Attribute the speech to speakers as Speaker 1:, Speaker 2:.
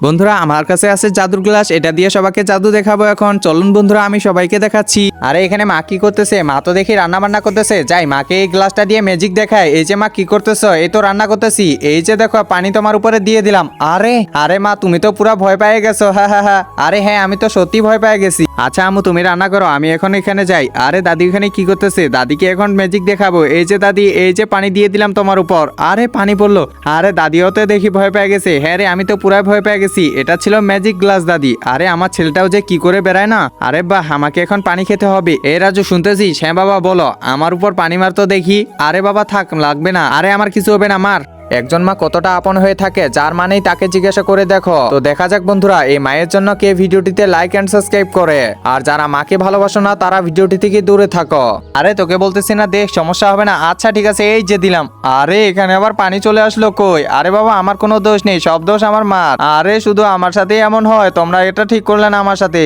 Speaker 1: বন্ধুরা আমার কাছে আছে জাদুর গ্লাস, এটা দিয়ে সবাইকে জাদু দেখাবো। এখন চলুন বন্ধুরা আমি সবাইকে দেখাচ্ছি। আরে এখানে মা কি করতেছে? মা তো দেখি রান্না বান্না করতেছে। যাই মাকে এই গ্লাসটা দিয়ে ম্যাজিক দেখায়। এই যে মা কি করতেছ? এই তো রান্না করতেছি। এই যে দেখো পানি তোমার উপরে দিয়ে দিলাম। আরে আরে মা তুমি তো পুরা ভয় পেয়ে গেছো। হ্যাঁ হ্যাঁ হ্যাঁ, আরে হ্যাঁ আমি তো সত্যি ভয় পেয়ে গেছি। আচ্ছা আম্মু তুমি রান্না করো, আমি এখন এখানে যাই। আরে দাদি এখানে কি করতেছে? দাদিকে এখন ম্যাজিক দেখাবো। এই যে দাদি, এই যে পানি দিয়ে দিলাম তোমার উপর। আরে পানি পড়লো। আরে দাদিও তো দেখি ভয় পেয়ে গেছে। হ্যাঁ রে আমি তো পুরাই ভয় পেয়ে গেছি। এটা ছিল ম্যাজিক গ্লাস দাদি। আরে আমার ছেলেটাও যে কি করে বেড়ায় না। আরে বাহ, আমাকে এখন পানি খেতে হবে। এ রাজু শুনতেছিস? হ্যাঁ বাবা বলো। আমার উপর পানি মার তো দেখি। আরে বাবা থাক, লাগবে না। আরে আমার কিছু হবে না, মার। একজন মা কতটা আপন হয়ে থাকে, যার মানেই তাকে জিজ্ঞাসা করে দেখো। তো দেখা যাক বন্ধুরা এই মায়ের জন্য কে ভিডিওটিতে লাইক এন্ড সাবস্ক্রাইব করে। আর যারা মাকে ভালোবাসো না তারা ভিডিওটি থেকে দূরে থাকো। আরে তোকে বলতেছি না দেখ, সমস্যা হবে না। আচ্ছা ঠিক আছে, এই যে দিলাম। আরে এখানে আবার পানি চলে আসলো কই? আরে বাবা আমার কোনো দোষ নেই, সব দোষ আমার মা। আরে শুধু আমার সাথেই এমন হয়? তোমরা এটা ঠিক করলে না আমার সাথে।